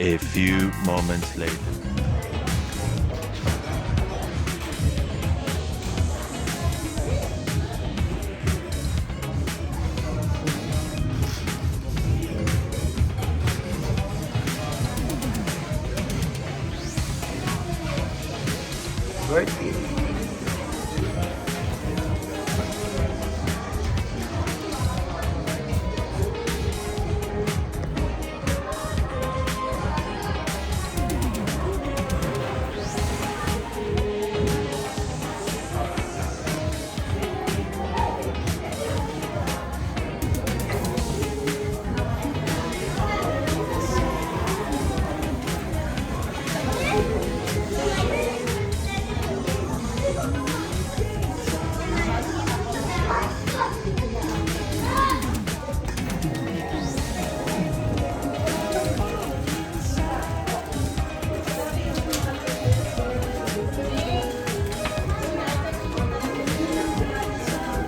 A few moments later. Worth it.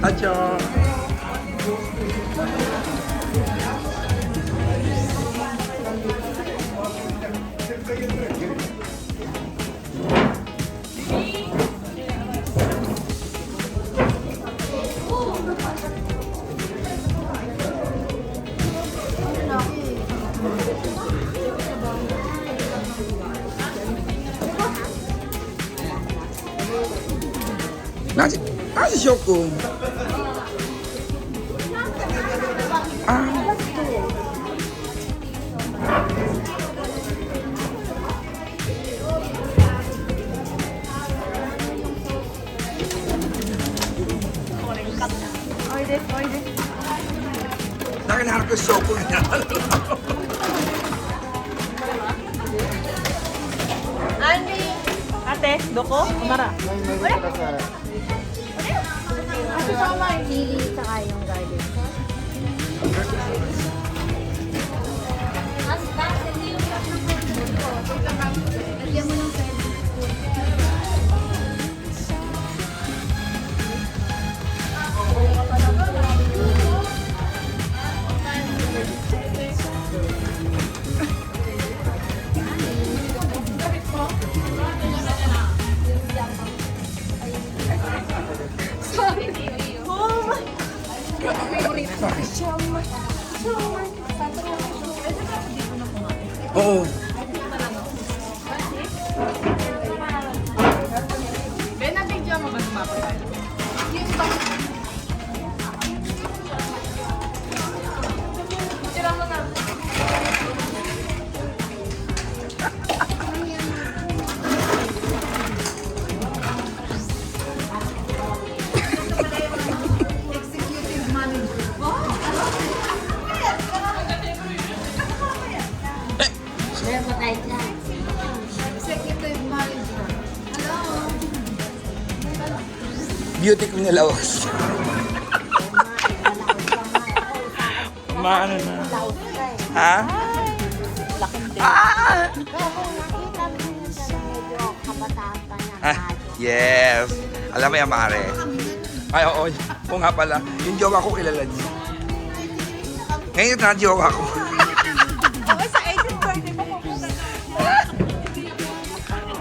Acho. Nasi Shoko. Ah. Nakinahanap ko yung Shoko niya. Andy! Ate, doko? Umara. Kasi sama yung lili tsaka yung garden. Lagyan mo ng service. Oo. Ben, nabigyan mo ba tumapagal? Tira mo na. Executive manager. Meron pa tayo dyan. Executive manager. Hello? Beauty queen na lawas. Maano na. Laos ka eh. Ha? Laking din. Ah! Pero kung nakita mo yun siya na medyo kabataan pa niya. Ah, yes. Alam mo yan, Mare. Ay, oo. Oo nga pala. Yung jowa ko kilala niya. Ngayon na jowa ko. Okay, sa 18th birthday mo pupunta na.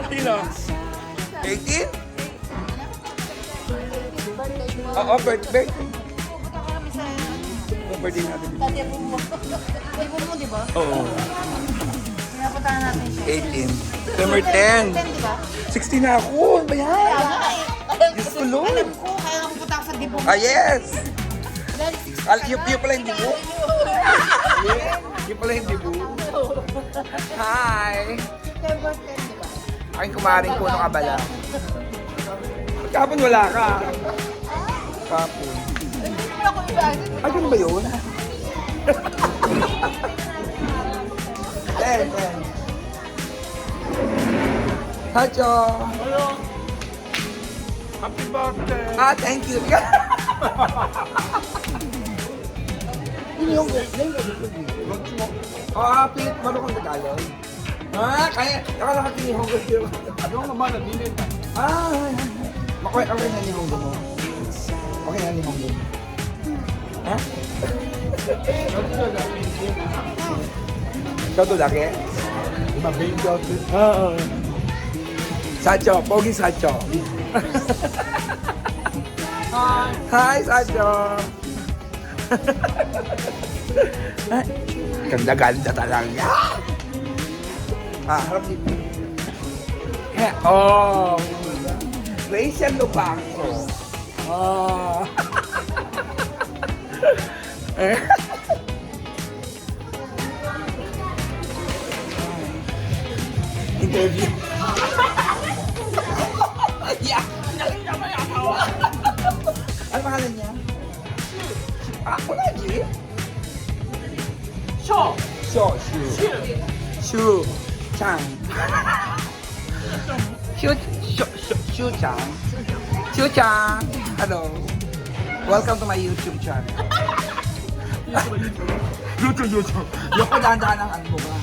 Sino? 18? Birthday mo. Oo, birthday. Pupunta kami sa Yung birthday natin. Tatibo mo. Tatibo mo, di ba? Oo. Pinapuntahan natin siya. 18. September 10. 10, di ba? 16 na ako. Ano ba yan? Diyos ko, Lord. Alam ko, kaya nga pupunta ako sa dibo mo. Ah, yes. Dahil 60 Yung pala hindi mo. Yung pala hindi mo. Hi. September 10, di ba? Aking kumaring po ng abala. Kapon wala ka. Kapon. Hindi mo ako ibahin. Ay, ganun ba yun? Ten. Hacho. Hello. Happy birthday. Ah, thank you. Ah, Pete, marunong kang Tagalog? Ah, kaya, nakala ka tinihong gusto yun. Yung naman, naninit. Ah, makoy, okay na ni Honggo mo. Okay na ni Honggo mo. Ha? Ikaw to laki? Mabigyo. Oo. Sacho, pogi Sacho. Hi, Sacho. Ganda-ganda talaga. Harap dito. Oh. Rachel Lubaco. Oh. Interview. Yeah. Ano pangalan niya? Ako lagi. Shu. Chang. Shu Chang. Hello. Welcome to my YouTube channel. YouTube. Yung dahan-dahan ang ano ba?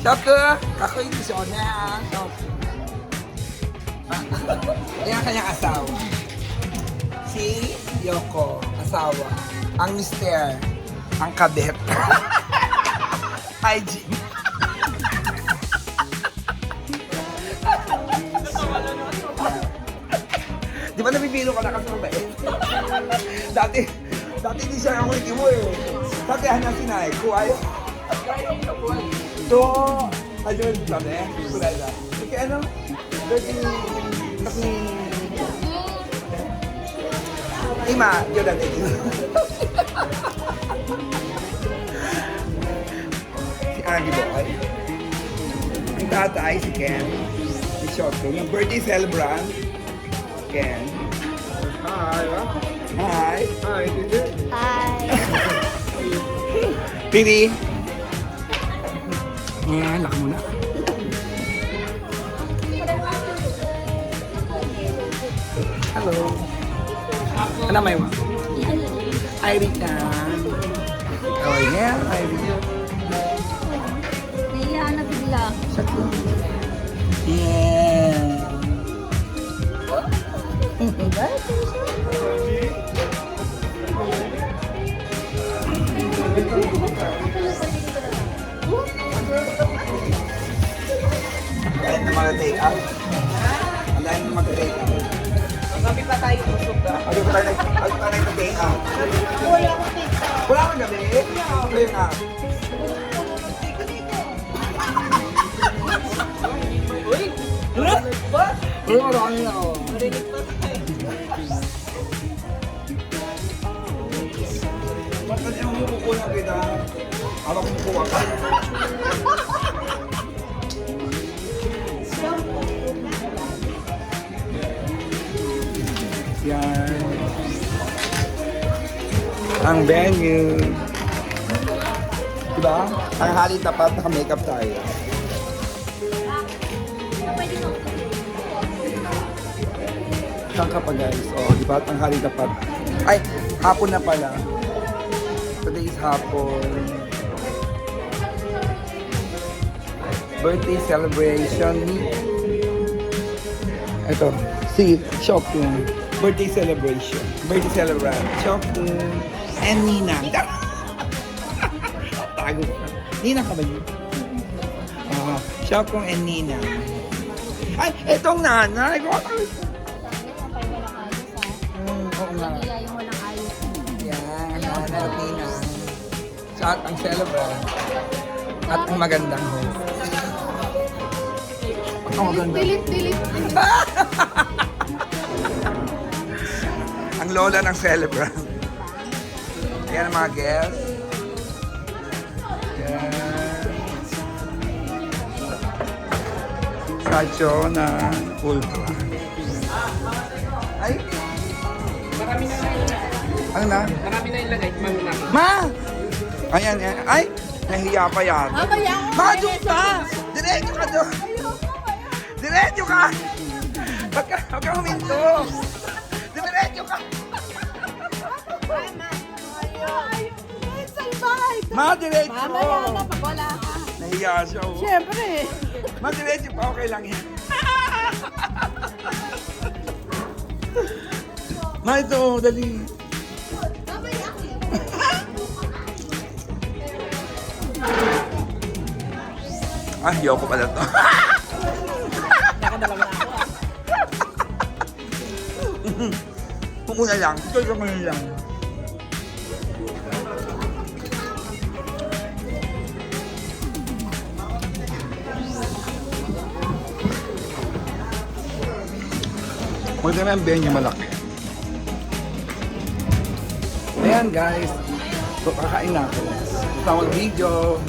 Shoku, ako yung Shona. Shoku. Yan ang kanyang asawa. Si Yoko, asawa. Ang mister, ang kabet. Hygiene. Di ba nabibiro ka na kasi mabait? Dati di siya ako mo eh. Dati hanya sinay ko ay. So, ayun lang eh. Kulala. Kasi ano? Kasi Ima, yun lang eh. Si Aggie Boy. Ang tatay si Ken. Si Shotto. Yung birthday celebrant. Ken. Hi. Hi. Hi. Hi. Pili. Laka muna. Hello. Ano may mo? Irita. Oh yeah, Irita. Nahiya na bigla. Yeah. Dahil na mag-take out. Dahil na mag-take out. Gabi pa tayo usok ka. Ano ba tayo nag-take out? Wala kang gabi? Ayun na. Uy, marami na ako. Ba't kasi ang mumukulang kita? Hawak mo kuha ka. Yan. Ang venue. Diba? Ang hali tapat, naka-makeup tayo. Saan ka pa guys? Oh, di ba? Ang hali tapat. Ay, hapon na pala. Today is hapon. Birthday celebration ni... Ito, si Shokun. Birthday celebration. Birthday celebrant. Shokun. And Ninang. Tago ka. Ninang ka ba yun? Shokun and Ninang. Ay, etong nanay. Oo nga. Nahiya yung walang ayos. Yan, nanay at Ninang. At ang celebrant. At ang magandang host. Ang maganda. Dilit. Ang lola ng celebrant. Ayan ang mga guests. Yan. Sacho na ultra. Ay! Marami na ilagay. Ano na? Marami na ilagay. Ma! Ayan, ayan. Ay! Nahiya pa yan. Mamaya. Ma, doon ka! Diretso ka doon! Diretso ka! Huwag ka huminto! Diretso ka! Ma, diretso! Mamaya na pag wala ka. Nahiya siya, oh. Siyempre. Ma, diretso pa. Okay lang yan. Ma, ito, dali. Ah, Yoko pala to. Nakadalawa na ako ah. Kung una lang, ito yung una lang. Magdami ang benyo malaki. Ayan guys. So kakain na ako. Tawag video.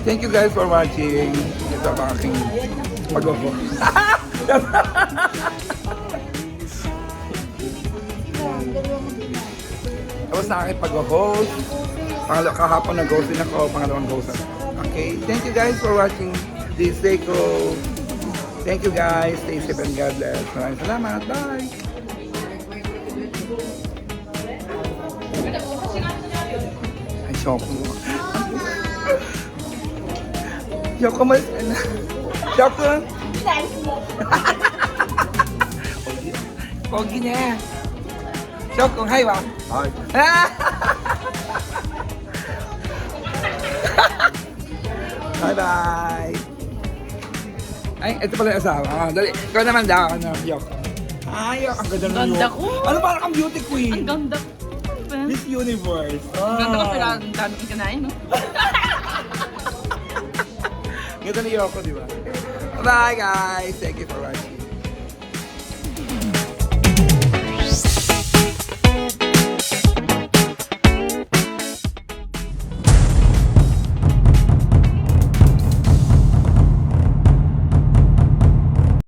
Thank you guys for watching. Ito ang aking pag-opo. Tapos na aking pag-host. Kahapon nag-host din ako, pangalawang host ako. Okay, thank you guys for watching this Seiko. Thank you guys. Stay safe and God bless. Maraming salamat. Bye! Ay, Shoko. Shoko, malis ka na. Shoko! Pogi na. Shoko, hi ba? Hi. Bye-bye! Ay, ito pala yung asawa. Ah, dali. Ikaw naman daw. Ano, Yoko. Ay, ang ganda ng Ganda Yoko. ko. Ano parang kang beauty queen? Ang ganda. Miss Universe. Ang ganda ko, pero ang dami kong kinain, no? Ganda ni Yoko, di ba? Bye guys! Thank you for watching.